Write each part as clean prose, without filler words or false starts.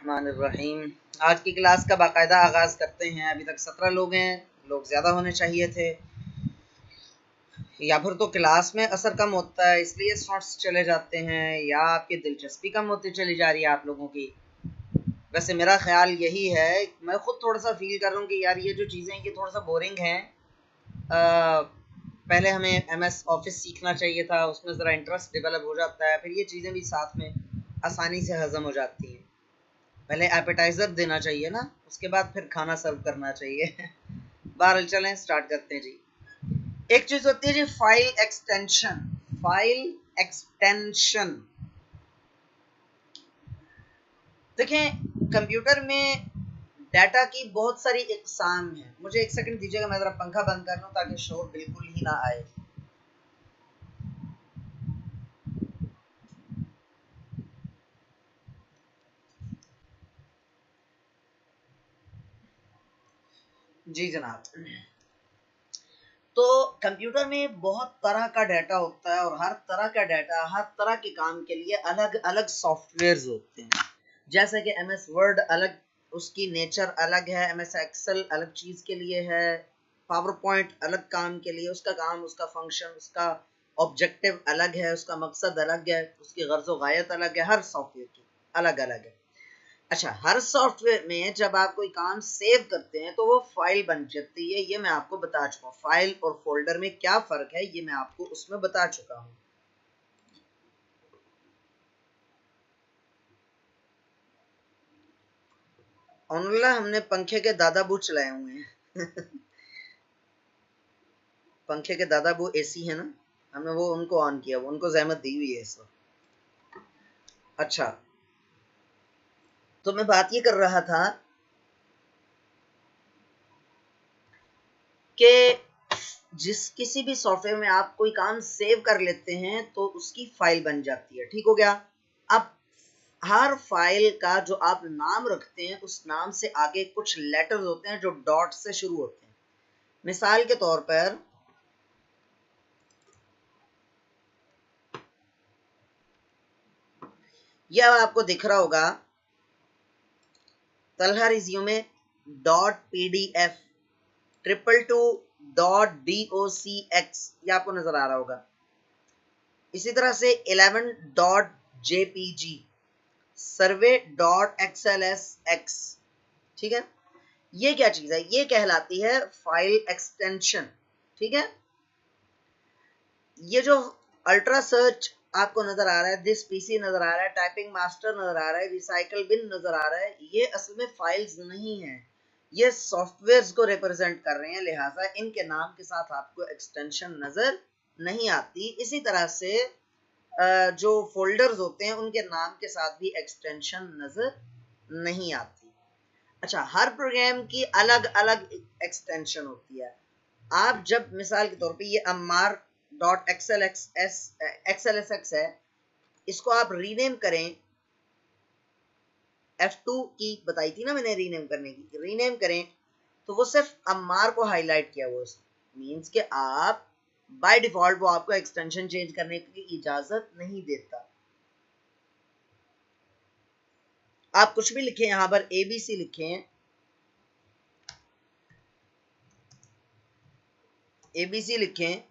बिस्मिल्लाहिर्रहमानिर्रहीम। आज की क्लास का बाकायदा आगाज़ करते हैं। अभी तक 17 लोग हैं, लोग ज़्यादा होने चाहिए थे, या फिर तो क्लास में असर कम होता है इसलिए स्टूडेंट्स चले जाते हैं, या आपकी दिलचस्पी कम होती चली जा रही है आप लोगों की। वैसे मेरा ख्याल यही है, मैं खुद थोड़ा सा फील कर रहा हूँ कि यार ये जो चीज़ें ये थोड़ा सा बोरिंग हैं। पहले हमें MS ऑफिस सीखना चाहिए था, उसमें ज़रा इंटरेस्ट डेवलप हो जाता है, फिर ये चीज़ें भी साथ में आसानी से हज़म हो जाती हैं। पहले एपेटाइजर देना चाहिए ना, उसके बाद फिर खाना सर्व करना चाहिए। बहरहाल चलें स्टार्ट करते हैं जी। एक चीज होती है जी फाइल एक्सटेंशन। फाइल एक्सटेंशन देखें, कंप्यूटर में डाटा की बहुत सारी इकसाम है। मुझे एक सेकंड दीजिएगा, मैं जरा पंखा बंद कर लूं ताकि शोर बिल्कुल ही ना आए। जी जनाब। तो कंप्यूटर में बहुत तरह का डाटा होता है, और हर तरह का डाटा हर तरह के काम के लिए अलग अलग सॉफ्टवेयर्स होते हैं। जैसे कि MS वर्ड अलग, उसकी नेचर अलग है। MS एक्सेल अलग चीज़ के लिए है। पावर पॉइंट अलग काम के लिए, उसका काम, उसका फंक्शन, उसका ऑब्जेक्टिव अलग है, उसका मकसद अलग है, उसकी गर्ज़ व गायत अलग है। हर सॉफ्टवेयर की अलग अलग है। अच्छा, हर सॉफ्टवेयर में जब आप कोई काम सेव करते हैं तो वो फाइल बन जाती है। ये मैं आपको बता चुका हूँ। फाइल और फोल्डर में क्या फ़र्क है ये मैं आपको उसमें बता चुका हूँ। ऑनलाइन हमने पंखे के दादाबू चलाए हुए हैं। पंखे के दादाबू AC है ना, हमने वो उनको ऑन किया, वो उनको ज़हमत दी हुई है इस वक्त। अच्छा, तो मैं बात ये कर रहा था कि किसी भी सॉफ्टवेयर में आप कोई काम सेव कर लेते हैं तो उसकी फाइल बन जाती है। ठीक हो गया। अब हर फाइल का जो आप नाम रखते हैं उस नाम से आगे कुछ लेटर्स होते हैं जो डॉट से शुरू होते हैं। मिसाल के तौर पर यह आपको दिख रहा होगा तलहा रिज्यूमे .pdf, 222.docx, ये आपको नजर आ रहा होगा। इसी तरह से 11.jpg, survey.xlsx। ठीक है, ये क्या चीज है? ये कहलाती है फाइल एक्सटेंशन। ठीक है, ये जो अल्ट्रा सर्च आपको नजर आ रहा है, दिस PC नजर आ रहा है, टाइपिंग मास्टर नजर आ रहा है, रिसाइकल बिन नजर आ रहा है, ये असल में फाइल्स नहीं है, ये सॉफ्टवेयर्स को रिप्रेजेंट कर रहे हैं। लिहाजा इनके नाम के साथ आपको एक्सटेंशन नजर नहीं आती। इसी तरह से जो फोल्डर्स होते हैं उनके नाम के साथ भी एक्सटेंशन नजर नहीं आती। अच्छा, हर प्रोग्राम की अलग अलग एक्सटेंशन होती है। आप जब मिसाल के तौर पे ये ammar.xlsx है, इसको आप रीनेम करें, F2 की बताई थी ना मैंने रीनेम करने की, रीनेम करें तो वो सिर्फ अम्मार को हाईलाइट किया हुआ मीन्स कि आप बाय डिफॉल्ट वो आपको एक्सटेंशन चेंज करने की इजाजत नहीं देता। आप कुछ भी लिखें, यहां पर ABC लिखें, ABC लिखें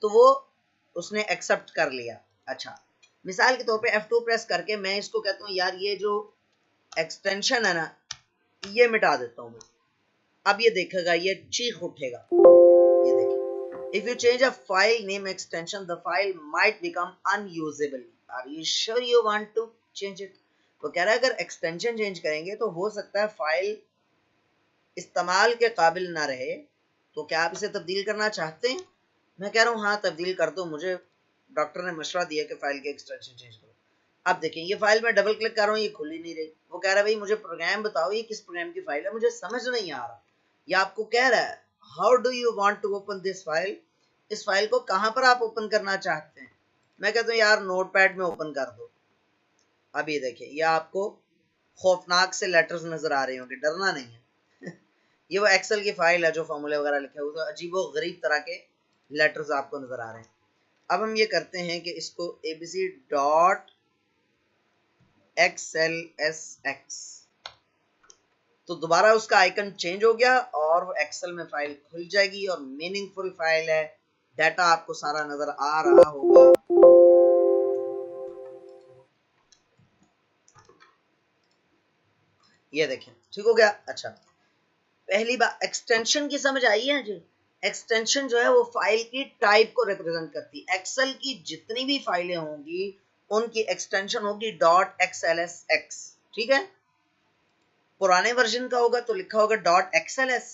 तो वो उसने एक्सेप्ट कर लिया। अच्छा, मिसाल के तौर पे F2 प्रेस करके मैं इसको कहता हूँ यार ये जो एक्सटेंशन है ना ये मिटा देता हूँ मैं। अब ये देखेगा, ये चीख उठेगा। ये देखिए, if you change a file name extension the file might become unusable, are you sure you want to change it? तो कह रहा है अगर एक्सटेंशन चेंज करेंगे तो हो सकता है फाइल इस्तेमाल के काबिल ना रहे, तो क्या आप इसे तब्दील करना चाहते हैं? मैं कह रहा हूँ हाँ तब्दील कर दो, मुझे डॉक्टर ने मशवरा दिया कि फाइल के एक्सटेंशन चेंज करो। अब देखें, ये फाइल में डबल क्लिक कर रहा हूँ, ये खुल ही नहीं रही। वो कह रहा है भाई मुझे प्रोग्राम बताओ, ये किस प्रोग्राम की फाइल है, मुझे समझ नहीं आ रहा। या आपको कह रहा है how do you want to open this file, इस फाइल को कहाँ पर आप ओपन करना चाहते हैं? मैं कहता हूँ यार नोटपैड में ओपन कर दो। अब ये देखिए, ये आपको खौफनाक से लेटर्स नजर आ रहे होंगे, डरना नहीं है। ये वो एक्सेल की फाइल है जो फॉर्मूले वगैरह लिखे हुए, तो अजीबो गरीब तरह के लेटर्स आपको नजर आ रहे हैं। अब हम ये करते हैं कि इसको ABC.xlsx, तो दोबारा उसका आइकन चेंज हो गया और वो एक्सेल में फाइल खुल जाएगी और मीनिंगफुल फाइल है, डाटा आपको सारा नजर आ रहा होगा। ये देखें, ठीक हो गया। अच्छा, पहली बात एक्सटेंशन की समझ आई है जी। एक्सटेंशन जो है वो फाइल की टाइप को रिप्रेजेंट करती है। एक्सेल की जितनी भी फाइलें होंगी उनकी एक्सटेंशन होगी .xlsx, ठीक है। पुराने वर्जन का होगा तो लिखा होगा .xls,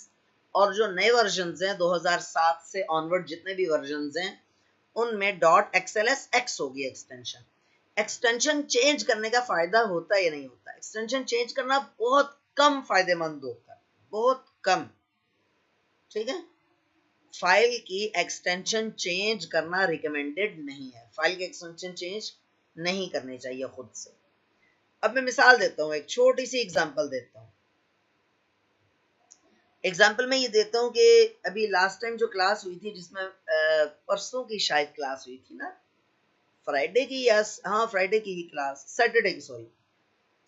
और जो नए वर्जन हैं 2007 से ऑनवर्ड जितने भी वर्जन हैं उनमें .xlsx होगी एक्सटेंशन। एक्सटेंशन चेंज करने का फायदा होता है या नहीं होता? एक्सटेंशन चेंज करना बहुत कम फायदेमंद होता है, बहुत कम, ठीक है। फाइल की एक्सटेंशन चेंज करना रिकमेंडेड नहीं है, फाइल की एक्सटेंशन चेंज नहीं करनी चाहिए खुद से। अब मैं मिसाल देता हूं, एक छोटी सी एग्जांपल देता हूं। एग्जाम्पल में ये देता हूँ कि अभी लास्ट टाइम जो क्लास हुई थी, जिसमें परसों की शायद क्लास हुई थी ना, फ्राइडे की, या हाँ फ्राइडे की ही क्लास, सैटरडे की, सॉरी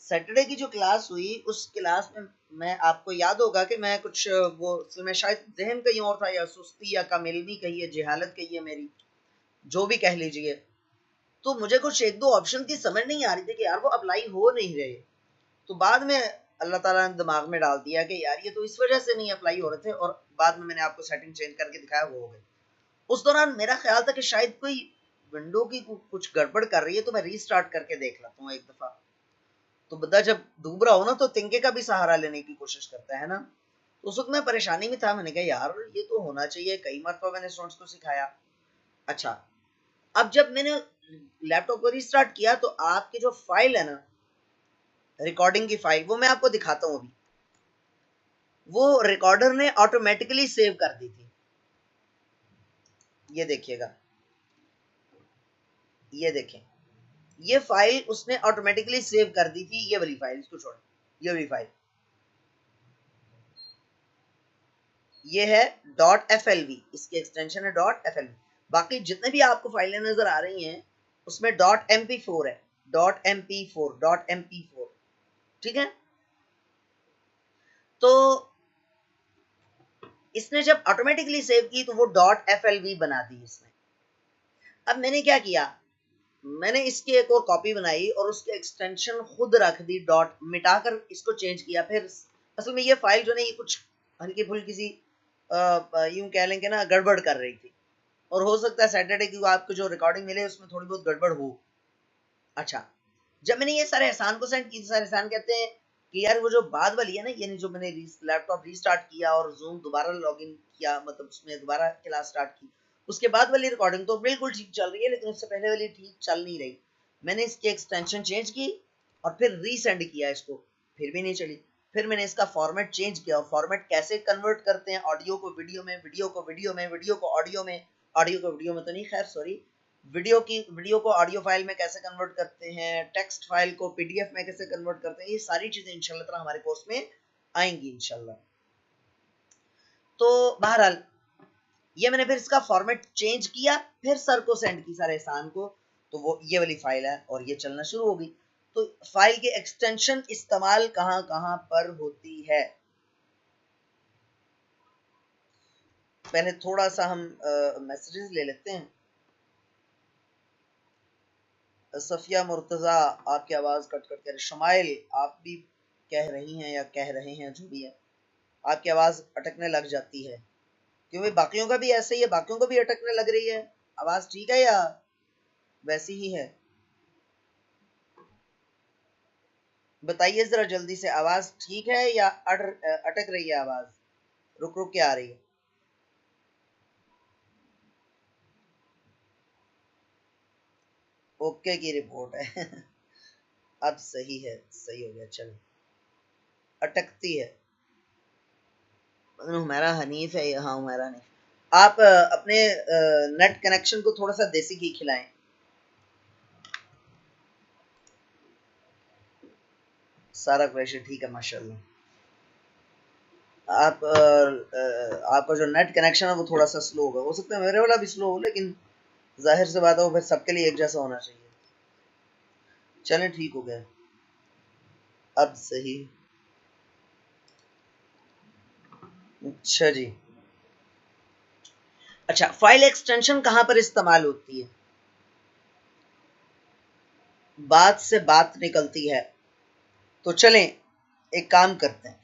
सैटरडे की जो क्लास हुई, उस क्लास में मैं, आपको याद होगा कि मैं कुछ वो मैं शायद जहन कहीं और था, या सुस्ती या कामिलनी कहिए, जहालत कहिए मेरी, जो भी कह लीजिए, तो मुझे कुछ एक दो ऑप्शन की समझ नहीं आ रही थी कि यार वो अप्लाई हो नहीं रहे। तो बाद में अल्लाह ताला ने दिमाग में डाल दिया कि यार ये तो इस वजह से नहीं अप्लाई हो रहे थे, और बाद में मैंने आपको सेटिंग चेंज करके दिखाया, वो हो गई। उस दौरान मेरा ख्याल था कि शायद कोई विंडो की कुछ गड़बड़ कर रही है, तो मैं रीस्टार्ट करके देख लेता हूँ एक दफा। तो बंदा जब डूब रहा हो ना, तो तिनके का भी सहारा लेने की कोशिश करता है ना। तो उस वक्त मैं परेशानी में था, मैंने कहा यार ये तो होना चाहिए, कई मरतबा मैंने स्टूडेंट्स को सिखाया। अच्छा, अब जब मैंने लैपटॉप को रीस्टार्ट किया, तो आपकी जो फाइल है ना, रिकॉर्डिंग की फाइल, वो मैं आपको दिखाता हूँ अभी। वो रिकॉर्डर ने ऑटोमेटिकली सेव कर दी थी, ये देखिएगा, ये देखें, ये फाइल उसने ऑटोमेटिकली सेव कर दी थी, ये वाली फाइल, इसको छोड़, ये वाली फाइल, ये है .flv, इसकी एक्सटेंशन है .flv। बाकी जितने भी आपको फाइलें नजर आ रही हैं उसमें .mp4 है, .mp4, ठीक है। तो इसने जब ऑटोमेटिकली सेव की तो वो .flv बना दी इसने। अब मैंने क्या किया, मैंने इसकी एक और कॉपी बनाई और उसकी एक्सटेंशन खुद रख दी, डॉट मिटाकर इसको चेंज किया। फिर असल में ये फाइल जो है ये कुछ हल्की फुल्की सी यूं कह लेंगे ना, गड़बड़ कर रही थी, और हो सकता है सैटरडे की आपको जो रिकॉर्डिंग मिले उसमें थोड़ी बहुत गड़बड़ हो। अच्छा, जब मैंने ये सारे एहसान को सेंड की, सारे एहसान कहते हैं कि यार वो जो बाद वाली है ना, यानी जो मैंने लैपटॉप रीस्टार्ट किया और जूम दोबारा लॉगिन किया, मतलब उसमें दोबारा क्लास स्टार्ट की, उसके बाद वाली रिकॉर्डिंग तो बिल्कुल ठीक चल रही है, लेकिन उससे पहले वाली ठीक चल नहीं रही। मैंने इसकी एक्सटेंशन चेंज की और फिर रीसेंड किया इसको, फिर भी नहीं चली। फिर मैंने इसका फॉर्मेट चेंज किया, और फॉर्मेट कैसे कन्वर्ट करते हैं, ऑडियो को वीडियो में, वीडियो को वीडियो में, वीडियो को ऑडियो में, ऑडियो को वीडियो में तो नहीं, खैर सॉरी, वीडियो को ऑडियो फाइल में कैसे कन्वर्ट करते हैं, टेक्स्ट फाइल को पीडीएफ में कैसे कन्वर्ट करते हैं, ये सारी चीजें इंशाल्लाह ताला हमारे कोर्स में आएंगी इंशाल्लाह। तो बहरहाल ये मैंने फिर इसका फॉर्मेट चेंज किया, फिर सर को सेंड की, सारे एहसान को, तो वो ये वाली फाइल है और ये चलना शुरू हो गई। तो फाइल की एक्सटेंशन इस्तेमाल कहां कहां पर होती है, पहले थोड़ा सा हम मैसेजेस ले लेते हैं। सफिया मुर्तजा, आपकी आवाज कट कट कर, शमाइल आप भी कह रही हैं या कह रहे हैं, जो भी है, आपकी आवाज अटकने लग जाती है, क्योंकि बाकियों का भी ऐसे ही है, बाकियों को भी अटकने लग रही है। आवाज ठीक है या वैसी ही है? बताइए जरा जल्दी से, आवाज ठीक है या अटक रही है आवाज, रुक रुक के आ रही है? ओके की रिपोर्ट है। अब सही है, सही हो गया, चलो। अटकती है, हमारा हनीफ है, हाँ हमारा नहीं। आप अपने नेट कनेक्शन को थोड़ा सा देसी घी खिलाएं। सारा प्रेशर ठीक है माशाल्लाह। आप आपका जो नेट कनेक्शन है वो थोड़ा सा स्लो होगा, हो सकता है मेरे वाला भी स्लो हो, लेकिन जाहिर सी बात है वो फिर सबके लिए एक जैसा होना चाहिए। चलें ठीक हो गया, अब सही। अच्छा जी। अच्छा, फाइल एक्सटेंशन कहां पर इस्तेमाल होती है? बात से बात निकलती है। तो चलें एक काम करते हैं।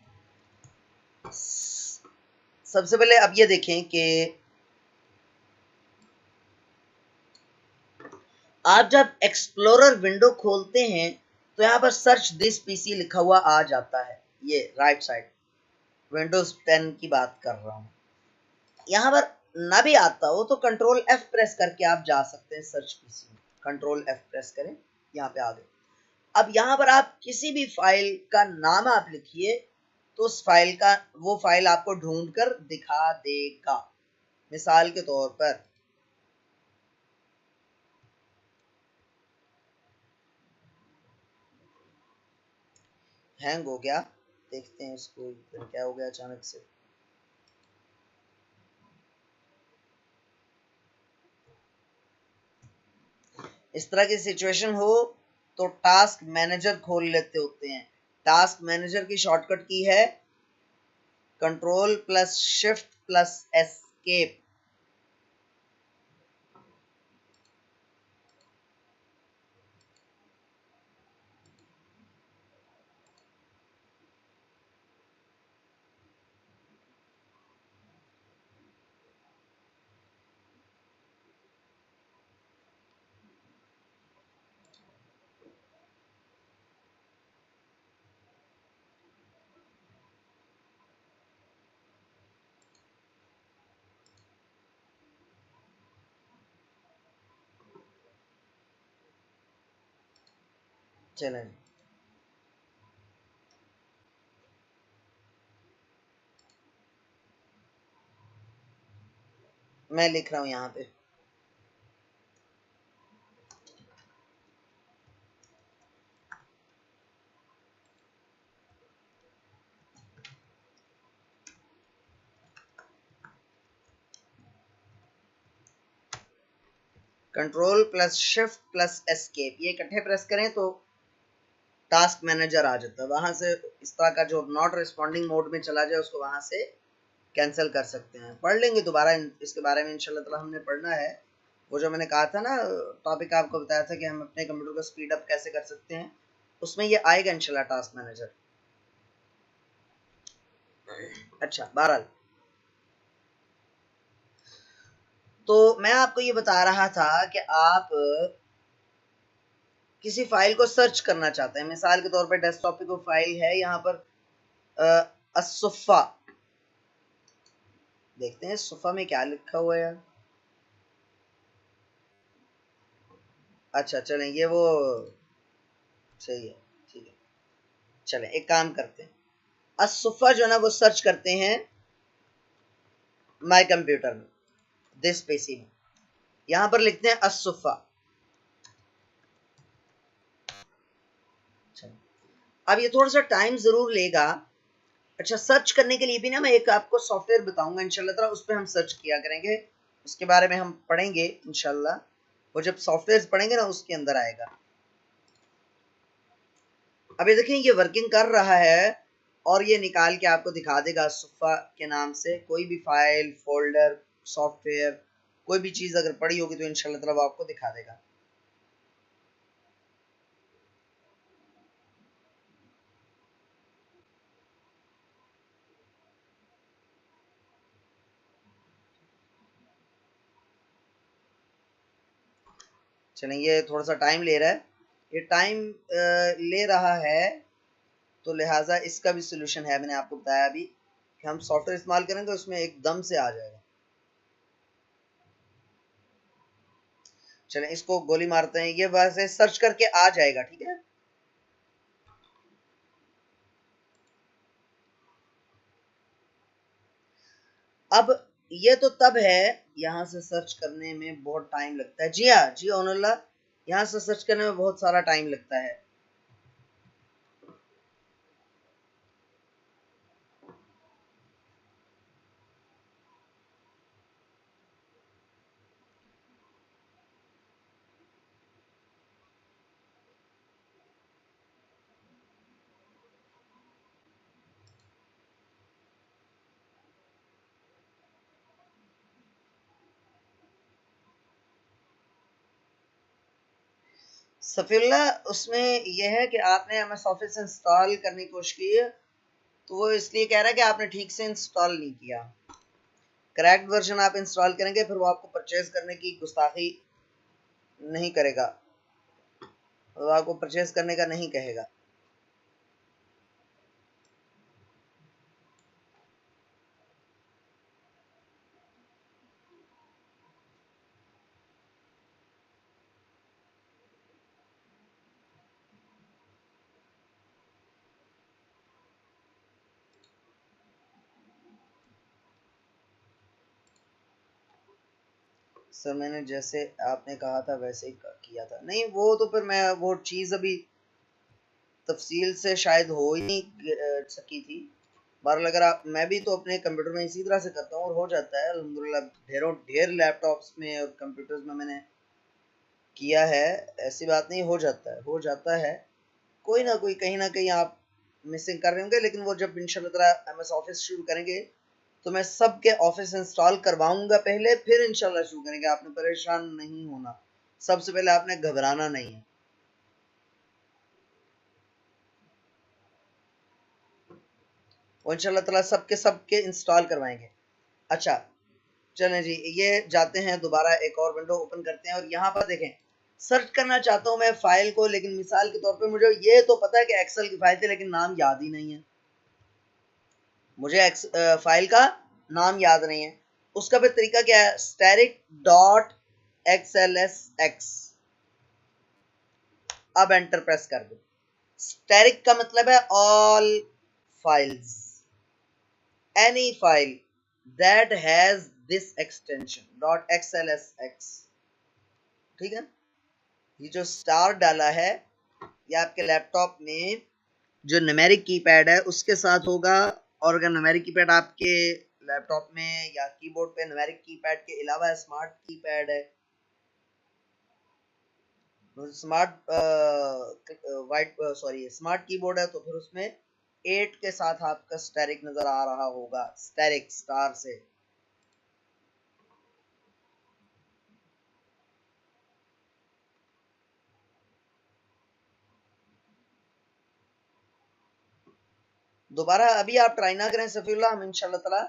सबसे पहले अब ये देखें कि आप जब एक्सप्लोरर विंडो खोलते हैं तो यहां पर सर्च दिस पीसी लिखा हुआ आ जाता है। ये राइट साइड विंडोज 10 की बात कर रहा हूं। यहां पर ना भी आता हो तो कंट्रोल एफ प्रेस करके आप जा सकते हैं सर्च पीसी में। कंट्रोल एफ प्रेस करें, यहाँ पे आ गए। अब यहाँ पर आप किसी भी फाइल का नाम आप लिखिए तो उस फाइल का वो फाइल आपको ढूंढ कर दिखा देगा। मिसाल के तौर पर हैंग हो गया, देखते हैं इसको क्या हो गया अचानक से। इस तरह की सिचुएशन हो तो टास्क मैनेजर खोल लेते होते हैं। टास्क मैनेजर की शॉर्टकट की है control plus shift plus escape. चलें, मैं लिख रहा हूं यहाँ पे। Control plus shift plus escape ये इकट्ठे प्रेस करें तो टास्क मैनेजर आ जाता है। वहां से इस तरह का जो नॉट रिस्पॉन्डिंग मोड में चला जाए उसको वहां से कैंसिल कर सकते हैं। पढ़ लेंगे दोबारा इसके बारे में इंशाल्लाह ताला। हमने पढ़ना है वो जो मैंने कहा था ना, टॉपिक आपको बताया था कि हम अपने कंप्यूटर को स्पीड अप कैसे कर सकते हैं, उसमें ये आएगा इंशाल्लाह टास्क मैनेजर। अच्छा, बहरहाल तो मैं आपको ये बता रहा था कि आप किसी फाइल को सर्च करना चाहते हैं। मिसाल के तौर पर डेस्कटॉप पे कोई फाइल है यहाँ पर असुफ़ा। देखते हैं सुफ़ा में क्या लिखा हुआ है। अच्छा चलें, ये वो सही है, ठीक है। चलें एक काम करते हैं, असुफ़ा जो है ना वो सर्च करते हैं माय कंप्यूटर में, दिस पीसी में। यहां पर लिखते हैं असुफ़ा। अब ये थोड़ा सा टाइम जरूर लेगा। अच्छा, सर्च करने के लिए भी ना मैं एक आपको सॉफ्टवेयर बताऊंगा इंशाल्लाह ताला, उस पर हम सर्च किया करेंगे। उसके बारे में हम पढ़ेंगे इंशाल्लाह। वो जब सॉफ्टवेयर पढ़ेंगे ना उसके अंदर आएगा। अभी देखें ये वर्किंग कर रहा है और ये निकाल के आपको दिखा देगा सुफ़ा के नाम से कोई भी फाइल फोल्डर सॉफ्टवेयर कोई भी चीज़ अगर पड़ी होगी तो इंशाल्लाह ताला वो आपको दिखा देगा। चलें, ये थोड़ा सा टाइम ले रहा है। ये टाइम ले रहा है तो लिहाजा इसका भी सोल्यूशन है। मैंने आपको बताया अभी कि हम सॉफ्टवेयर इस्तेमाल करेंगे उसमें एकदम से आ जाएगा। चलें इसको गोली मारते हैं, ये वैसे सर्च करके आ जाएगा, ठीक है। अब ये तो तब है, यहाँ से सर्च करने में बहुत टाइम लगता है। जी हाँ जी ओनुल्ला, यहाँ से सर्च करने में बहुत सारा टाइम लगता है। सफील्ला, उसमें यह है कि आपने एमएस ऑफिस इंस्टॉल करने की कोशिश की है, तो वो इसलिए कह रहा है कि आपने ठीक से इंस्टॉल नहीं किया। करेक्ट वर्जन आप इंस्टॉल करेंगे फिर वो आपको परचेज करने की गुस्ताखी नहीं करेगा, वो आपको परचेज करने का नहीं कहेगा। सर मैंने जैसे आपने कहा था वैसे ही किया था। नहीं वो तो फिर मैं वो चीज़ अभी तफसील से शायद हो ही नहीं सकी थी। बहरहाल अगर आप, मैं भी तो अपने कंप्यूटर में इसी तरह से करता हूँ और हो जाता है अल्हम्दुलिल्लाह। ढेर लैपटॉप्स में और कंप्यूटर्स में मैंने किया है, ऐसी बात नहीं, हो जाता है, हो जाता है। कोई ना कोई कहीं ना कहीं आप मिसिंग कर रहे होंगे, लेकिन वो जब इंशाल्लाह ताला एमएस ऑफिस शुरू करेंगे तो मैं सबके ऑफिस इंस्टॉल करवाऊंगा पहले, फिर इंशाल्लाह शुरू करेंगे। आपने परेशान नहीं होना, सबसे पहले आपने घबराना नहीं है। वो इंशाल्लाह ताला सबके इंस्टॉल करवाएंगे। अच्छा चलें जी, ये जाते हैं दोबारा एक और विंडो ओपन करते हैं और यहाँ पर देखें, सर्च करना चाहता हूँ मैं फाइल को, लेकिन मिसाल के तौर पे मुझे ये तो पता है कि एक्सेल की फाइल थी, लेकिन नाम याद ही नहीं है मुझे। फाइल का नाम याद नहीं है। उसका फिर तरीका क्या है? Static dot XLSX। अब एंटर प्रेस कर दो। स्टैटिक का मतलब है all files, any file that has this extension dot XLSX। ठीक है, ये जो स्टार डाला है ये आपके लैपटॉप में जो न्यूमेरिक कीपैड है उसके साथ होगा। और अगर न्यूमेरिक कीपैड आपके लैपटॉप में या कीबोर्ड पे न्यूमेरिक कीपैड के अलावा स्मार्ट कीपैड है, smart white sorry smart keyboard है, तो फिर उसमें 8 के साथ आपका स्टैटिक नजर आ रहा होगा, स्टैटिक स्टार से। दोबारा अभी आप ट्राई ना करें सफीउल्लाह, हम इंशाल्लाह ताला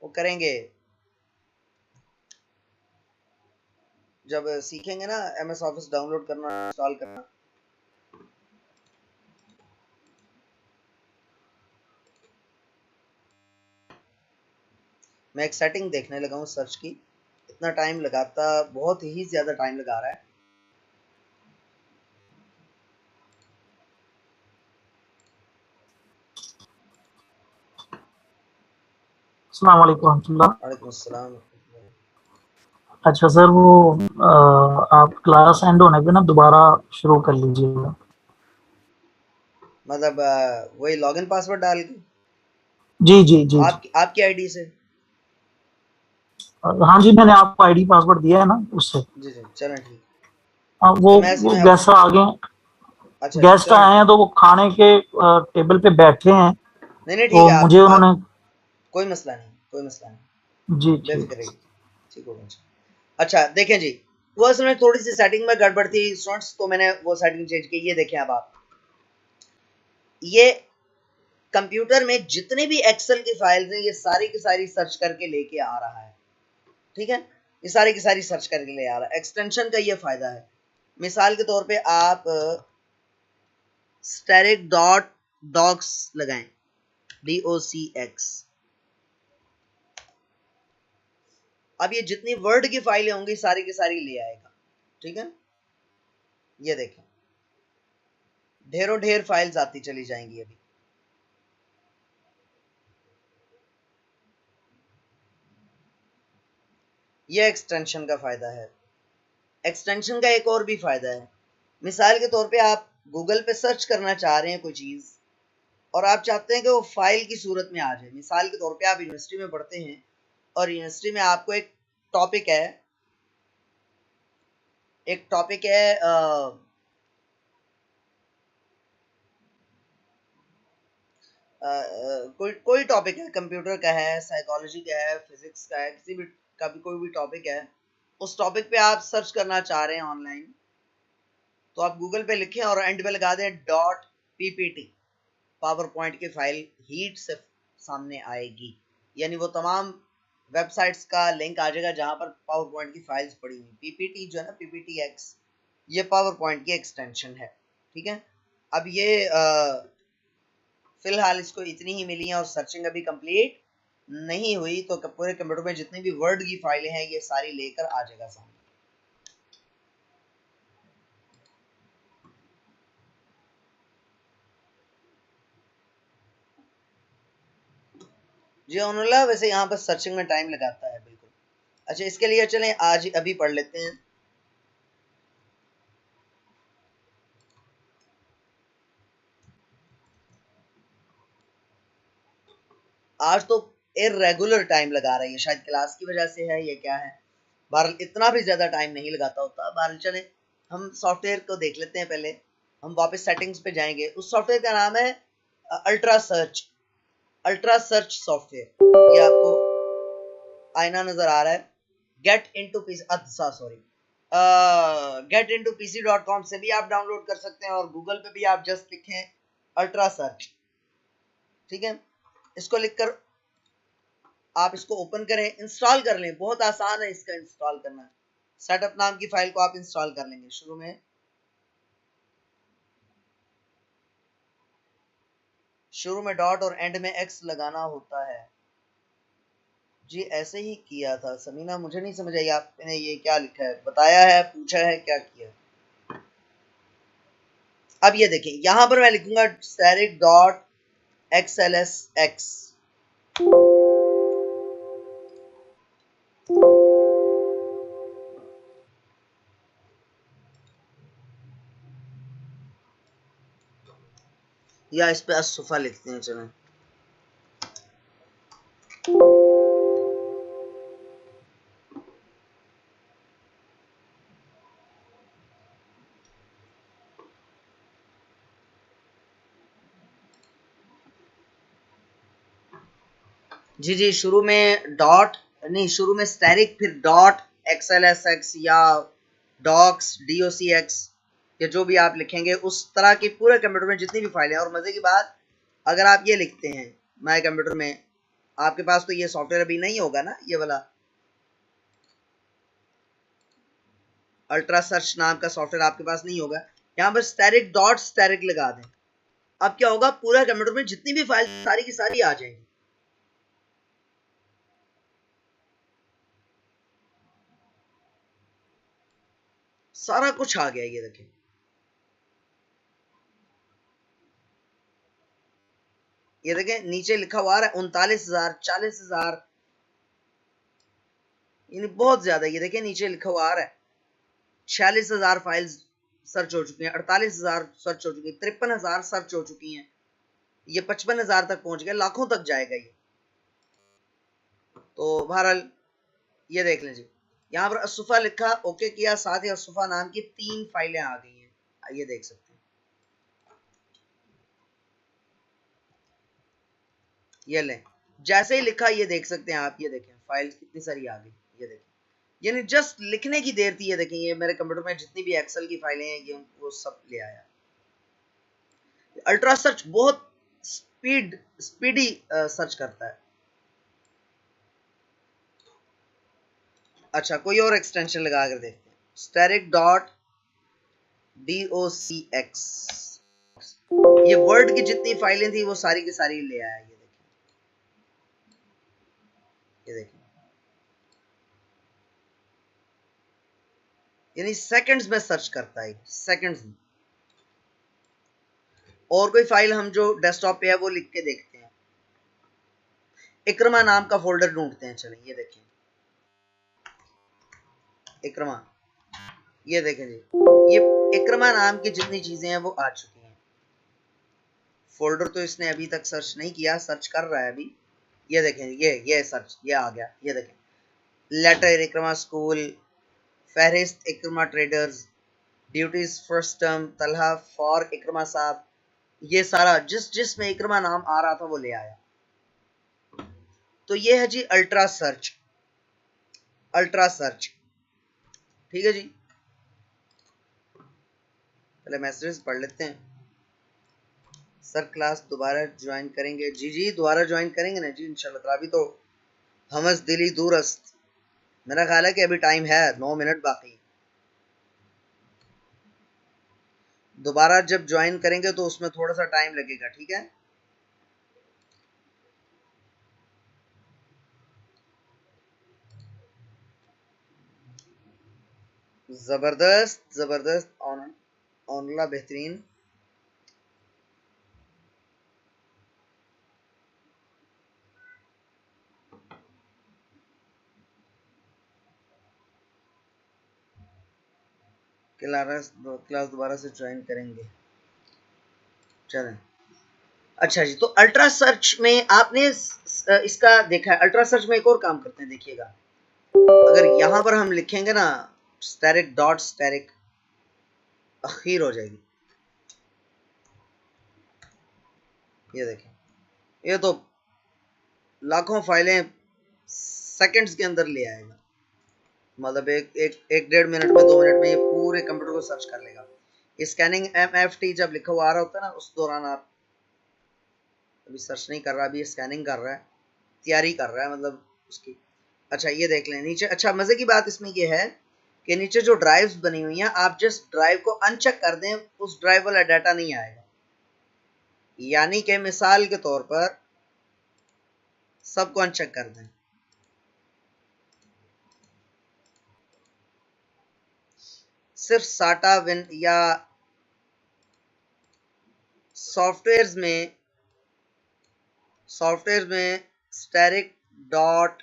वो करेंगे जब सीखेंगे ना एमएस ऑफिस डाउनलोड करना, इंस्टॉल करना। मैं एक सेटिंग देखने लगा हूँ सर्च की, इतना टाइम लगाता, बहुत ही ज्यादा टाइम लगा रहा है। अस्सलाम वालेकुम रहमतुल्लाह। वालेकुम अस्सलाम। अच्छा सर, वो आप क्लास एंड होने पे ना दोबारा शुरू कर लीजिएगा। मतलब वही लॉगिन पासवर्ड डाल के जी जी जी जी। आपकी आईडी से। हाँ जी, मैंने आपको आईडी पासवर्ड दिया है ना उससे। जी जी चलें ठीक। हाँ, तो मैं वो इसमें अब, गेस्ट आ गए, अच्छा गेस्ट चलें आए हैं ठीक। तो वो खाने के टेबल पे बैठे हैं, नहीं नहीं ठीक तो है, मुझे आप उन्होंने। कोई मसला नहीं, कोई मसला नहीं, जी ठीक। बेफिक्र रहिए, ठीक होगा। अच्छा देखें जी, वो असल में थोड़ी सी सेटिंग में गड़बड़ थी स्टूडेंट्स, तो मैंने वो सेटिंग चेंज की। ये देखें अब आप, ये कंप्यूटर में जितने भी एक्सेल की फाइल्स हैं ये सारी की सारी सर्च करके लेके आ रहा है। ठीक है, ये सारी की सारी सर्च करके ले आ रहा है। एक्सटेंशन का ये फायदा है। मिसाल के तौर पे आप स्टैटिक डॉट डॉक्स लगाएं, DOCX। अब ये जितनी वर्ड की फाइलें होंगी सारी की सारी ले आएगा। ठीक है, ये देखें ढेरों ढेर फाइल्स आती चली जाएंगी अभी। ये एक्सटेंशन का फायदा है। एक्सटेंशन का एक और भी फायदा है। मिसाल के तौर पे आप गूगल पे सर्च करना चाह रहे हैं कोई चीज और आप चाहते हैं कि वो फाइल की सूरत में आ जाए। मिसाल के तौर पे आप यूनिवर्सिटी में पढ़ते हैं और यूनिवर्सिटी में आपको एक टॉपिक है कोई कोई टॉपिक है, कंप्यूटर का है, साइकोलॉजी का है, फिजिक्स का है, किसी भी का भी कोई भी टॉपिक है। उस टॉपिक पे आप सर्च करना चाह रहे हैं ऑनलाइन, तो आप गूगल पे लिखें और एंड पे लगा दें .ppt, पावर पॉइंट की फाइल हीट से सामने आएगी, यानी वो तमाम वेबसाइट्स का लिंक आ जाएगा जहां पर पावर पॉइंट की फाइल्स पड़ी हुई। पीपीटी जो है ना, PPTX, ये पावर पॉइंट की एक्सटेंशन है। ठीक है, अब ये फिलहाल इसको इतनी ही मिली है और सर्चिंग अभी कंप्लीट नहीं हुई, तो पूरे कंप्यूटर में जितनी भी वर्ड की फाइलें हैं ये सारी लेकर आ जाएगा सामने। जी अनुल्लाह, वैसे यहाँ पर सर्चिंग में टाइम लगाता है बिल्कुल। अच्छा, इसके लिए चलें आज अभी पढ़ लेते हैं। आज तो इर्रेगुलर टाइम लगा रही है, शायद क्लास की वजह से है, ये क्या है, बहरहाल इतना भी ज्यादा टाइम नहीं लगाता होता। बहरहाल चले हम सॉफ्टवेयर को देख लेते हैं। पहले हम वापस सेटिंग्स पे जाएंगे। उस सॉफ्टवेयर का नाम है ultra search. Ultra search software, ये आपको आईना नजर आ रहा है। Get into PC, sorry, getintopc.com से भी आप डाउनलोड कर सकते हैं, और गूगल पे भी आप जस्ट लिखें अल्ट्रा सर्च। ठीक है, इसको लिखकर आप इसको ओपन करें, इंस्टॉल कर लें। बहुत आसान है इसका इंस्टॉल करना। सेटअप नाम की फाइल को आप इंस्टॉल कर लेंगे। शुरू में डॉट और एंड में एक्स लगाना होता है। जी ऐसे ही किया था समीना, मुझे नहीं समझ आई आपने ये क्या लिखा है, बताया है, पूछा है, क्या किया। अब ये देखें, यहां पर मैं लिखूंगा स्टैटिक डॉट XLSX। या इस पे असुफा लिखते हैं, चलें। जी जी, शुरू में डॉट नहीं, शुरू में स्टैटिक, फिर डॉट XLSX या डॉक्स DOCX, या जो भी आप लिखेंगे उस तरह की पूरे कंप्यूटर में जितनी भी फाइलें। और मजे की बात, अगर आप ये लिखते हैं माय कंप्यूटर में, आपके पास तो ये सॉफ्टवेयर अभी नहीं होगा ना, ये वाला अल्ट्रा सर्च नाम का सॉफ्टवेयर आपके पास नहीं होगा। यहाँ पर स्टैटिक डॉट स्टैटिक लगा दें। अब क्या होगा, पूरा कंप्यूटर में जितनी भी फाइल सारी की सारी आ जाएंगी। सारा कुछ आ गया, ये देखें। ये देखें नीचे लिखा हुआ है 39,000, 40,000, यानी बहुत ज्यादा। ये देखें नीचे लिखा हुआ आ रहा है 46,000 फाइल्स सर्च हो चुकी हैं, 48,000 सर्च हो चुकी हैं, 53,000 सर्च हो चुकी हैं, ये 55,000 तक पहुंच गया, लाखों तक जाएगा ये। तो बहरहाल ये देख लें जी, यहाँ पर असुफा लिखा, ओके किया, साथ ही असुफा नाम की 3 फाइलें आ गई हैं, ये देख सकते हैं। ये लें, जैसे ही लिखा ये देख सकते हैं आप, ये देखें फाइल कितनी सारी आ गई, ये देखें। यानी जस्ट लिखने की देर थी। ये देखें, ये मेरे कंप्यूटर में जितनी भी एक्सेल की फाइलें हैं ये वो सब ले आया। अल्ट्रा सर्च बहुत स्पीडी सर्च करता है। अच्छा, कोई और एक्सटेंशन लगा कर देखते हैं, स्टैटिक डॉट DOCX। ये वर्ड की जितनी फाइलें थी वो सारी की सारी ले आया। ये देखें, ये देखें, यानी सेकंड्स में सर्च करता है, सेकंड्स में। और कोई फाइल हम जो डेस्कटॉप पे है वो लिख के देखते हैं। इक्रमा नाम का फोल्डर ढूंढते हैं, चलें। ये देखें इक्रमा, ये देखें जी, ये इक्रमा नाम की जितनी चीजें हैं वो आ चुकी हैं। फोल्डर तो इसने अभी तक सर्च नहीं किया, सर्च कर रहा है अभी। ये देखें, ये सर्च, ये आ गया। ये देखें, लेटर इक्रमा स्कूल, फहरिस्त Ikrama traders, duties first term, Talha for Ikrama साहब, ये सारा जिसमें इक्रमा नाम आ रहा था वो ले आया। तो ये है जी अल्ट्रा सर्च। अल्ट्रा सर्च ठीक है जी, पहले मैसेजेस पढ़ लेते हैं। सर क्लास दोबारा ज्वाइन करेंगे? जी जी दोबारा ज्वाइन करेंगे ना जी इंशाल्लाह ताला। अभी तो हमस दिली दूरस्त, मेरा ख्याल है कि अभी टाइम है, 9 मिनट बाकी। दोबारा जब ज्वाइन करेंगे तो उसमें थोड़ा सा टाइम लगेगा, ठीक है। जबरदस्त जबरदस्त, ऑनला बेहतरीन। क्लास दोबारा से ज्वाइन करेंगे, चलें। अच्छा जी, तो अल्ट्रा सर्च में आपने इसका देखा है? अल्ट्रा सर्च में एक और काम करते हैं, देखिएगा। अगर यहां पर हम लिखेंगे ना स्टैटिक डॉट स्टैटिक, अखीर हो जाएगी। ये देखें, ये तो लाखों फाइलें सेकंड्स के अंदर ले आएगा। मतलब एक 1.5 मिनट में 2 मिनट में ये पूरे कंप्यूटर को सर्च कर लेगा। स्कैनिंग MFT जब लिखा हुआ आ रहा होता है ना, उस दौरान आप अभी सर्च नहीं कर रहा, अभी स्कैनिंग कर रहा है, तैयारी कर रहा है मतलब उसकी। अच्छा ये देख लें नीचे। अच्छा मजे की बात इसमें ये है कि नीचे जो ड्राइव्स बनी हुई हैं, आप जस्ट ड्राइव को अनचेक कर दें, उस ड्राइव वाला डाटा नहीं आएगा। यानी कि मिसाल के तौर पर सबको अनचेक कर दें, सिर्फ साटा विन या सॉफ्टवेयर में स्टैटिक डॉट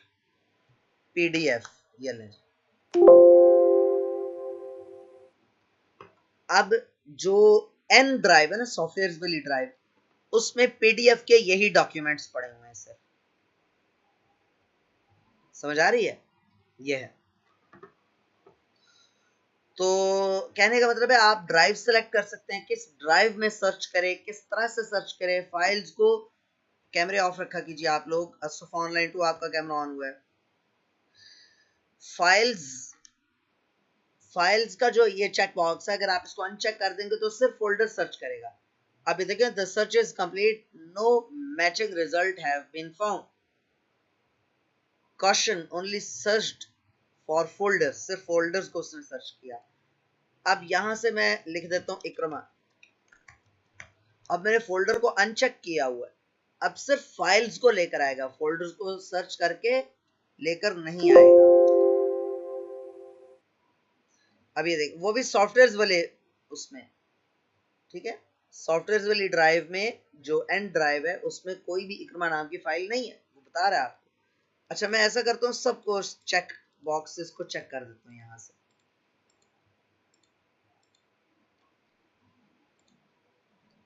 PDF, ये लें। अब जो N ड्राइव है ना, सॉफ्टवेयर वाली ड्राइव, उसमें PDF के यही डॉक्यूमेंट्स पड़े हुए हैं सर। समझ आ रही है? ये है। तो कहने का मतलब है आप ड्राइव सेलेक्ट कर सकते हैं, किस ड्राइव में सर्च करें, किस तरह से सर्च करें। फाइल्स को कैमरे ऑफ रखा कीजिए आप लोग। असफ ऑनलाइन 2 आपका कैमरा ऑन हुआ है। फाइल्स का जो ये चेक बॉक्स है, अगर आप इसको अनचेक कर देंगे तो सिर्फ फोल्डर सर्च करेगा। अभी देखिए, the search is complete, no matching result have been found, question only searched for folders, सिर्फ फोल्डर्स को उसने सर्च किया। अब यहां से मैं लिख देता हूं इक्रमा। अब मैंने फोल्डर को अनचेक किया हुआ है, अब सिर्फ फाइल्स को लेकर आएगा, फोल्डर्स को सर्च करके लेकर नहीं आएगा। अब ये देख, वो भी सॉफ्टवेयर वाले उसमें, ठीक है, सॉफ्टवेयर वाली ड्राइव में जो एंड ड्राइव है उसमें कोई भी इक्रमा नाम की फाइल नहीं है, वो बता रहा है आपको। अच्छा मैं ऐसा करता हूँ, सबको चेक बॉक्सेस को चेक कर देता हूँ यहां से।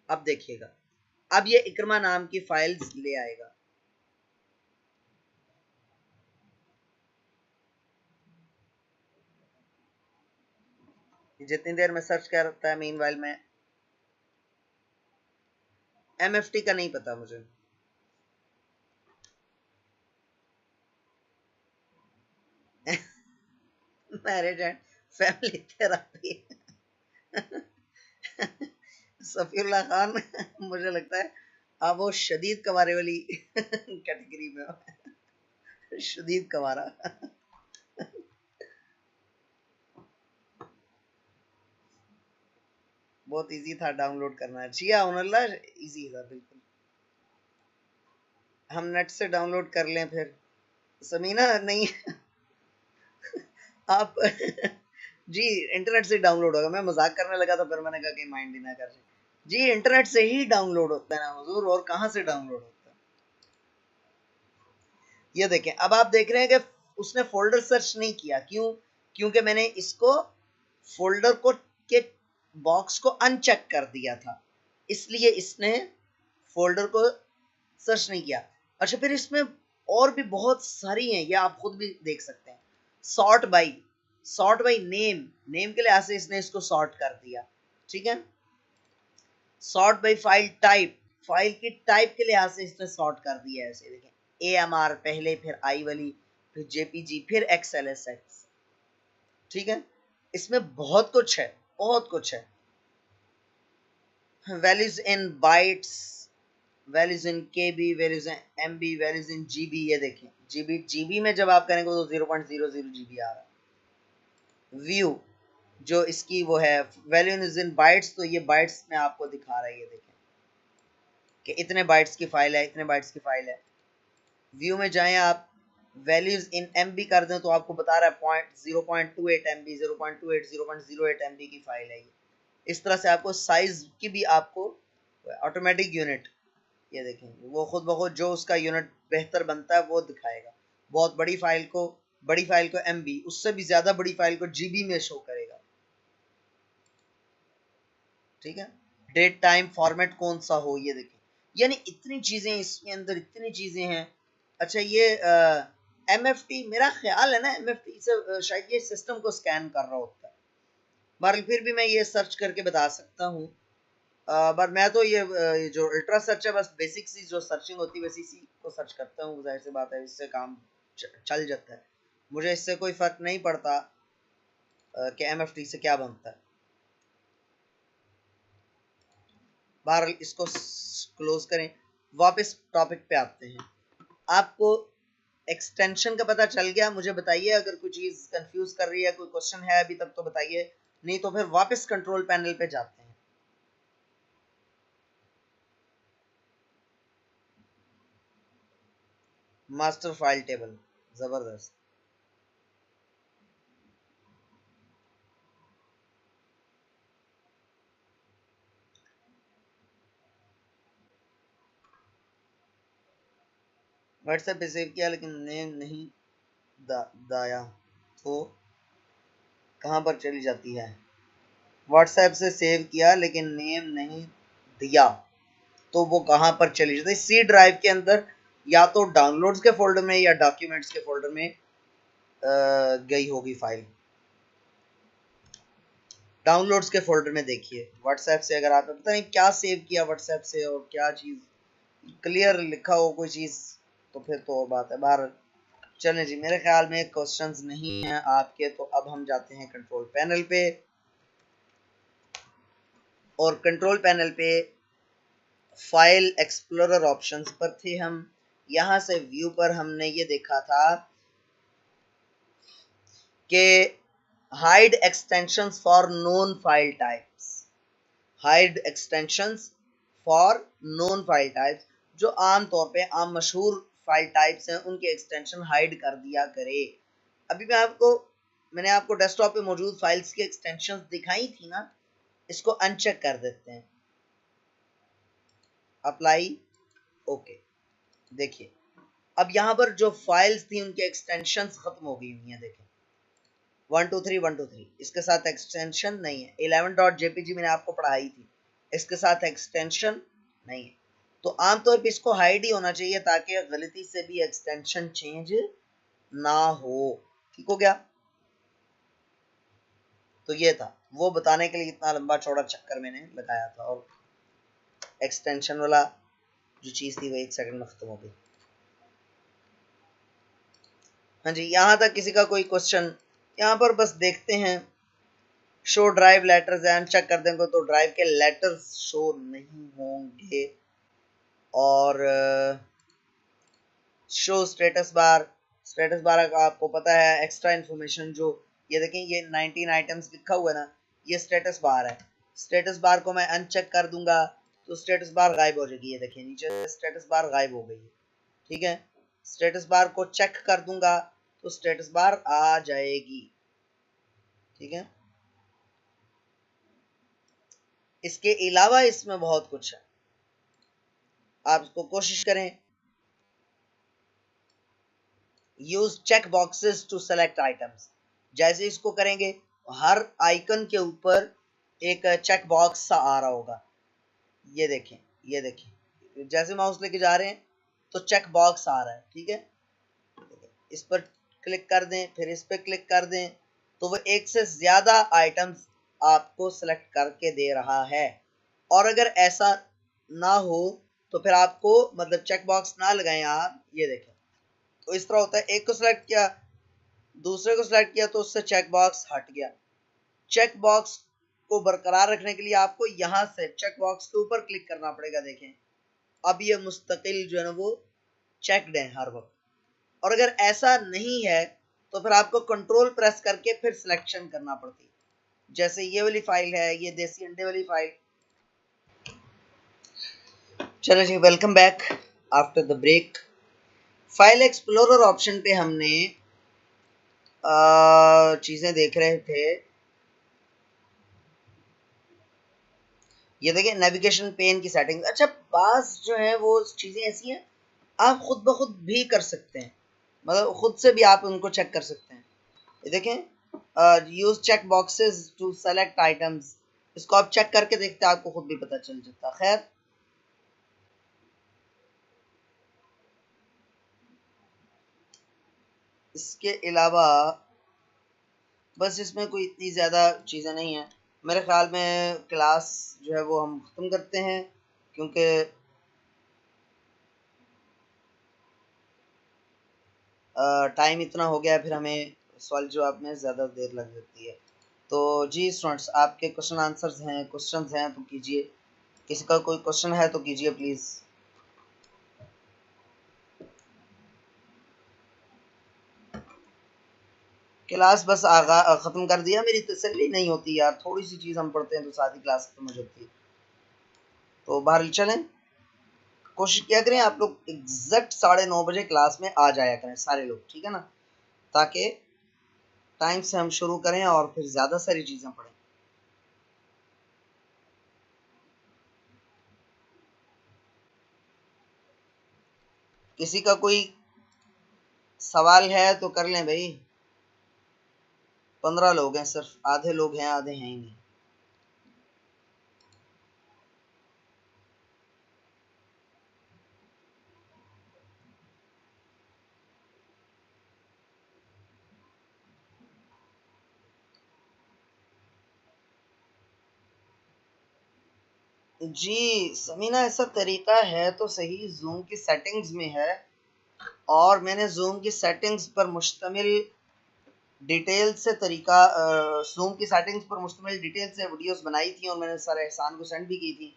अब देखिएगा, अब ये इक्रमा नाम की फाइल्स ले आएगा। जितनी देर में सर्च करता है, मीनवाइल में MFT का नहीं पता मुझे। Marriage and family therapy. Safiullah Khan, मुझे लगता है आप वो शदीद कवारे वाली कैटेगरी में हो। शदीद कवारा। बहुत इजी था डाउनलोड करना। जी हाँ, इजी था बिल्कुल। हम नेट से डाउनलोड कर लें फिर। समीना नहीं, आप जी इंटरनेट से डाउनलोड होगा। मैं मजाक करने लगा था, फिर मैंने कहा कि माइंड ही ना कर। जी इंटरनेट से ही डाउनलोड होता है ना हुजूर, और कहाँ से डाउनलोड होता है। ये देखें, अब आप देख रहे हैं कि उसने फोल्डर सर्च नहीं किया। क्यों? क्योंकि मैंने इसको फोल्डर को के बॉक्स को अनचेक कर दिया था, इसलिए इसने फोल्डर को सर्च नहीं किया। अच्छा फिर इसमें और भी बहुत सारी हैं, ये आप खुद भी देख सकते हैं। सॉर्ट बाई नेम के लिहाज से इसने इसको सॉर्ट कर दिया, ठीक है। Sort by file type, file की टाइप के लिहाज से इसने सॉर्ट कर दिया है। ऐसे देखें, AMR पहले, फिर आई वाली, फिर JPG, फिर XLSX, ठीक है। इसमें बहुत कुछ है, बहुत कुछ है। Values in bytes, values in KB, values in MB, values in GB. ये देखें जीबी में जब आप करेंगे तो 0.00 जीबी आ रहा है। व्यू जो इसकी वो है वैल्यूज इन बाइट्स, तो ये बाइट्स में आपको दिखा रहा है। ये देखें कि इतने बाइट्स की फाइल है, इतने बाइट्स की फाइल है। व्यू में जाएं आप, वैल्यूज इन एमबी कर दें तो आपको बता रहा है 0.28 एमबी, 0.28, 0.08 एमबी की फाइल है ये। इस तरह से आपको साइज की भी आपको ऑटोमेटिक यूनिट, ये देखें वो खुद ब खुद जो उसका यूनिट बेहतर बनता है वो दिखाएगा। बहुत बड़ी फाइल को एमबी, उससे भी ज्यादा बड़ी फाइल को जीबी में शो करेगा। ठीक है, डेट टाइम फॉर्मेट कौन सा हो, ये देखें। यानी इतनी चीजें इसके अंदर, इतनी चीजें हैं। अच्छा ये एमएफटी, मेरा ख्याल है ना एमएफटी से शायद ये सिस्टम को स्कैन कर रहा होता है। बहरहाल फिर भी मैं ये सर्च करके बता सकता हूँ। पर मैं तो ये जो अल्ट्रा सर्च है, बस बेसिक सी जो सर्चिंग होती है वैसी सी को सर्च करता हूँ। जाहिर सी बात है इससे काम चल जाता है, मुझे इससे कोई फर्क नहीं पड़ता कि एमएफटी से क्या बनता है। बहरहाल इसको क्लोज करें, वापस टॉपिक पे आते हैं। आपको एक्सटेंशन का पता चल गया, मुझे बताइए अगर कोई चीज कंफ्यूज कर रही है, कोई क्वेश्चन है अभी तक तो बताइए, नहीं तो फिर वापस कंट्रोल पैनल पे जाते हैं। मास्टर फाइल टेबल, जबरदस्त। व्हाट्सएप पे सेव किया लेकिन नेम नहीं दाया तो कहाँ पर चली जाती है? व्हाट्सएप से सेव किया लेकिन नेम नहीं दिया तो वो कहाँ पर चली जाती है? सी ड्राइव के अंदर, या तो डाउनलोड्स के फोल्डर में या डॉक्यूमेंट्स के फोल्डर में गई होगी फाइल। डाउनलोड्स के फोल्डर में देखिए। व्हाट्सएप से अगर आपने पता नहीं क्या सेव किया व्हाट्सएप से और क्या चीज क्लियर लिखा हो कोई चीज, तो फिर तो और बात है। बाहर चलें जी, मेरे ख्याल में क्वेश्चंस नहीं हैं आपके, तो अब हम जाते हैं कंट्रोल पैनल पे। और कंट्रोल पैनल पे फाइल एक्सप्लोरर ऑप्शंस पर थे हम। यहां से व्यू पर हमने ये देखा था कि hide extensions for known file types, hide extensions for known file types, जो आम तौर पे आम मशहूर फाइल टाइप्स हैं उनके एक्सटेंशन हाइड कर दिया करे। अभी मैंने आपको डेस्कटॉप पे मौजूद फाइल्स की एक्सटेंशंस दिखाई थी ना, इसको अनचेक कर देते हैं। Apply, okay. देखिए अब यहाँ पर जो फाइल्स थी उनके एक्सटेंशंस खत्म हो गई हुई हैं। देखें 123 इसके साथ एक्सटेंशन नहीं है। 11.jpg मैंने आपको पढ़ाई थी, इसके साथ एक्सटेंशन नहीं है। तो आमतौर पे इसको हाइड ही होना चाहिए ताकि गलती से भी एक्सटेंशन चेंज ना हो। ठीक हो गया? तो ये था वो बताने के लिए इतना लंबा चौड़ा चक्कर मैंने लगाया था, और एक्सटेंशन वाला जो चीज थी वो 1 सेकंड में खत्म हो गई। हाँ जी, यहाँ तक किसी का कोई क्वेश्चन? यहाँ पर बस देखते हैं, show drive letters and check कर देंगे तो ड्राइव के लेटर्स शो नहीं होंगे। और show status bar, status bar का आपको पता है एक्स्ट्रा इन्फॉर्मेशन जो, ये देखें ये 19 आइटम्स लिखा हुआ है ना, ये स्टेटस बार है। स्टेटस बार को मैं अनचेक कर दूंगा तो स्टेटस बार गायब हो जाएगी। ये देखिए नीचे स्टेटस बार गायब हो गई है। ठीक है, स्टेटस बार को चेक कर दूंगा तो स्टेटस बार आ जाएगी। ठीक है, इसके अलावा इसमें बहुत कुछ है, आप इसको कोशिश करें। Use check boxes to select items, जैसे इसको करेंगे हर आइकन के ऊपर एक चेक बॉक्स सा आ रहा होगा। ये देखें, ये देखें जैसे माउस लेके जा रहे हैं तो चेक बॉक्स आ रहा है। ठीक है, इस पर क्लिक कर दें, फिर इस पर क्लिक कर दें तो वो एक से ज्यादा आइटम्स आपको सेलेक्ट करके दे रहा है। और अगर ऐसा ना हो तो फिर आपको मतलब चेक बॉक्स ना लगाएं आप। ये देखें तो इस तरह होता है, एक को सिलेक्ट किया, दूसरे को सिलेक्ट किया तो उससे चेक बॉक्स हट गया। चेक बॉक्स को बरकरार रखने के लिए आपको यहाँ से चेक बॉक्स के ऊपर क्लिक करना पड़ेगा। देखें अब ये मुस्तकिल जो है ना वो चेक्ड है हर वक्त। और अगर ऐसा नहीं है तो फिर आपको कंट्रोल प्रेस करके फिर सिलेक्शन करना पड़ती है। जैसे ये वाली फाइल है, ये देसी अंडे वाली फाइल। चलो जी, welcome back after the break. File explorer option पे हमने चीजें देख रहे थे। ये देखिए नेविगेशन पेन की सेटिंग। अच्छा, बास जो है वो चीजें ऐसी हैं आप खुद ब खुद भी कर सकते हैं, मतलब खुद से भी आप उनको चेक कर सकते हैं। ये देखें use check boxes to select items, इसको आप चेक करके देखते हैं, आपको खुद भी पता चल जाता। खैर इसके अलावा बस इसमें कोई इतनी ज़्यादा चीज़ें नहीं हैं। मेरे ख्याल में क्लास जो है वो हम ख़त्म करते हैं, क्योंकि टाइम इतना हो गया है, फिर हमें सवाल जवाब में ज़्यादा देर लग जाती है। तो जी स्टूडेंट्स, आपके क्वेश्चन आंसर्स हैं, क्वेश्चंस हैं तो कीजिए। किसी का कोई क्वेश्चन है तो कीजिए प्लीज़। क्लास बस ख़त्म कर दिया। मेरी तसल्ली नहीं होती यार, थोड़ी सी चीज़ हम पढ़ते हैं तो साथ ही क्लास खत्म हो जाती है। तो बाहर चलें, कोशिश किया करें आप लोग एग्जैक्ट 9:30 बजे क्लास में आ जाया करें सारे लोग, ठीक है ना, ताकि टाइम से हम शुरू करें और फिर ज़्यादा सारी चीज़ें पढ़ें। किसी का कोई सवाल है तो कर लें भाई। 15 लोग हैं सिर्फ, आधे लोग हैं आधे हैं ही नहीं। जी समीना, ऐसा तरीका है तो सही, जूम की सेटिंग्स में है और मैंने जूम की सेटिंग्स पर मुश्तमिल डिटेल से तरीका जूम की सेटिंग्स पर मुश्तमिल डिटेल से वीडियोस बनाई थी और मैंने सर एहसान को सेंड भी की थी।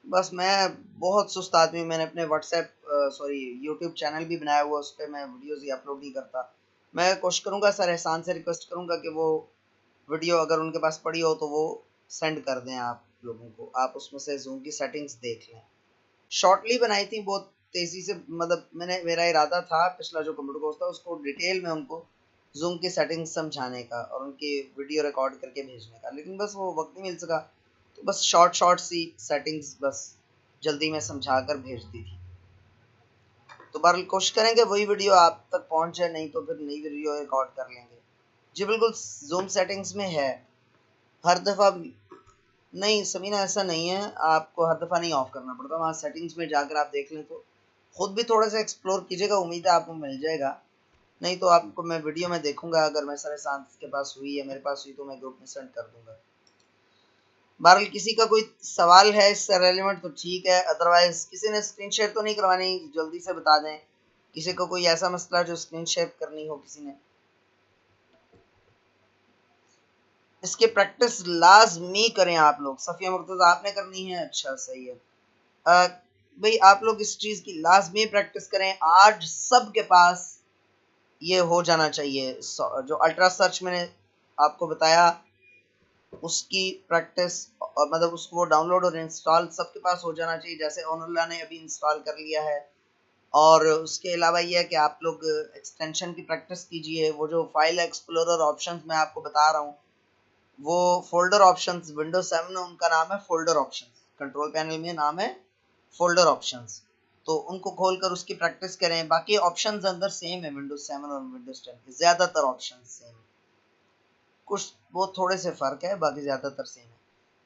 बस मैं बहुत सुस्त आदमी हूँ, मैंने अपने व्हाट्सएप सॉरी यूट्यूब चैनल भी बनाया हुआ, उस पर मैं वीडियोस ही अपलोड नहीं करता। मैं कोशिश करूँगा, सर एहसान से रिक्वेस्ट करूँगा कि वो वीडियो अगर उनके पास पड़ी हो तो वो सेंड कर दें आप लोगों को। आप उसमें से जूम की सेटिंग्स देख लें। शॉर्टली बनाई थी बहुत तेज़ी से, मतलब मेरा इरादा था पिछला जो कंप्यूटर कोर्स था उसको डिटेल में उनको जूम की सेटिंग्स समझाने का और उनकी वीडियो रिकॉर्ड करके भेजने का, लेकिन बस वो वक्त नहीं मिल सका। तो बस शॉर्ट सी सेटिंग्स बस जल्दी में समझा कर भेज दी थी। तो बहरहाल कोशिश करेंगे वही वीडियो आप तक पहुंच जाए, नहीं तो फिर नई वीडियो रिकॉर्ड कर लेंगे। जी बिल्कुल, जूम सेटिंग्स में है। हर दफ़ा नहीं समीना, ऐसा नहीं है, आपको हर दफ़ा नहीं ऑफ करना पड़ता। वहाँ सेटिंग्स में जाकर आप देख लें तो खुद भी थोड़ा सा एक्सप्लोर कीजिएगा, उम्मीद है आपको मिल जाएगा। नहीं तो आपको मैं वीडियो में देखूंगा, अगर मैं सर एहसान के पास हुई या मेरे पास हुई तो मैं ग्रुप में सेंड कर दूंगा। बहरहाल किसी का कोई सवाल है इससे रेलिवेंट तो ठीक है, अदरवाइज किसी ने स्क्रीन शेयर तो नहीं करवानी, जल्दी से बता दें। किसी को कोई ऐसा मसला जो स्क्रीन शेयर करनी हो किसी ने। इसकी प्रैक्टिस लाजमी करें आप लोग। सफिया मुर्तज़ा आपने करनी है, अच्छा सही है। भाई आप लोग इस चीज़ की लाजमी प्रैक्टिस करें। आज सबके पास ये हो जाना चाहिए। जो अल्ट्रा सर्च मैंने आपको बताया उसकी प्रैक्टिस, मतलब उसको वो डाउनलोड और इंस्टॉल सबके पास हो जाना चाहिए, जैसे ओनुल्ला ने अभी इंस्टॉल कर लिया है। और उसके अलावा ये है कि आप लोग एक्सटेंशन की प्रैक्टिस कीजिए। वो जो फाइल एक्सप्लोरर ऑप्शंस मैं आपको बता रहा हूँ, वो फोल्डर ऑप्शंस विंडोज 7 में उनका नाम है फोल्डर ऑप्शंस, कंट्रोल पैनल में नाम है फोल्डर ऑप्शंस। तो उनको खोलकर उसकी प्रैक्टिस करें। बाकी ऑप्शंस अंदर सेम है, विंडोज 7 और विंडोज 10 के ज़्यादातर ऑप्शंस सेम है, कुछ वो थोड़े से फ़र्क है, बाकी ज़्यादातर सेम है।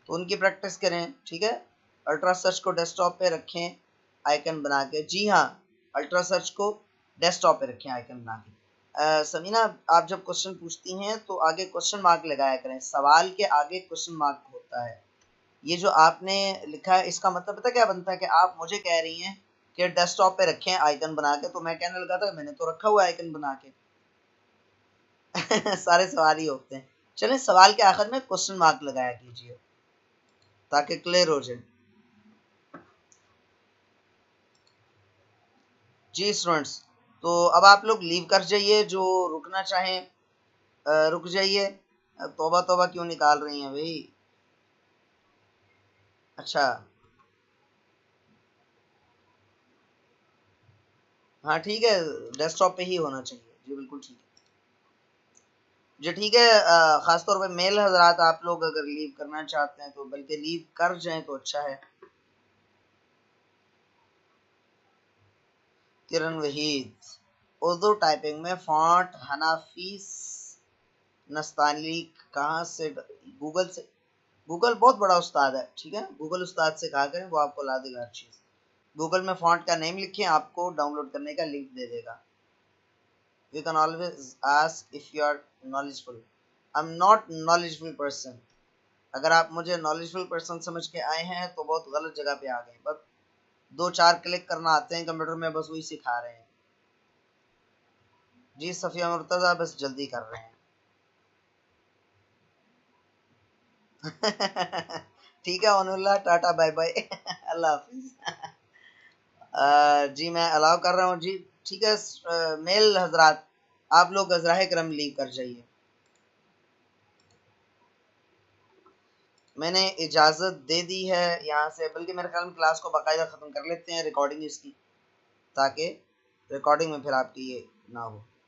तो उनकी प्रैक्टिस करें, ठीक है। अल्ट्रा सर्च को डेस्कटॉप पे रखें आइकन बना के। जी हाँ, अल्ट्रा सर्च को डेस्कटॉप पे रखें आइकन बना के। समीना, आप जब क्वेश्चन पूछती हैं तो आगे क्वेश्चन मार्क लगाया करें, सवाल के आगे क्वेश्चन मार्क होता है। ये जो आपने लिखा है इसका मतलब पता क्या बनता है कि आप मुझे कह रही हैं कि डेस्कटॉप पे रखें आइकन बना के, तो मैं कहने लगा था मैंने तो रखा हुआ आइकन बना के। सारे सवाल ही होते हैं। चलें सवाल के आखिर में क्वेश्चन मार्क लगाया कीजिए ताकि क्लियर हो जाए। जी स्टूडेंट्स, तो अब आप लोग लीव कर जाइए, जो रुकना चाहें रुक जाइए। तौबा तौबा क्यों निकाल रही हैं भाई? अच्छा हाँ ठीक है, डेस्कटॉप पे ही होना चाहिए। जी बिल्कुल ठीक है जी, ठीक है। ख़ासतौर पे मेल हजरात, आप लोग अगर लीव करना चाहते हैं तो बल्कि लीव कर जाएं तो अच्छा है। किरण वहीद, उर्दू टाइपिंग में फॉन्ट हनाफीस नस्तानी कहाँ से? गूगल से। गूगल बहुत बड़ा उस्ताद है, ठीक है। गूगल उस्ताद से कहा करें, वो आपको ला देगा हर चीज़। गूगल में फॉन्ट का नेम लिखें, आपको डाउनलोड करने का लिंक दे देगा। You can always ask if you are knowledgeable. I'm not knowledgeable person. अगर आप मुझे knowledgeable person समझ के आए हैं तो बहुत गलत जगह पे आ गए। बस 2-4 क्लिक करना आते हैं कंप्यूटर में, बस वही सिखा रहे हैं। जी सफिया मुर्तजा बस जल्दी कर रहे हैं। ठीक है ओनुल्ला, टाटा बाय बाय। अल्लाह हाफिज। जी मैं अलाउ कर रहा हूँ जी। ठीक है मेल हजरात, आप लोग अजराह करम लीव कर जाइए। मैंने इजाज़त दे दी है यहाँ से, बल्कि मेरे ख्याल में क्लास को बाकायदा ख़त्म कर लेते हैं, रिकॉर्डिंग इसकी, ताकि रिकॉर्डिंग में फिर आपकी ये ना हो।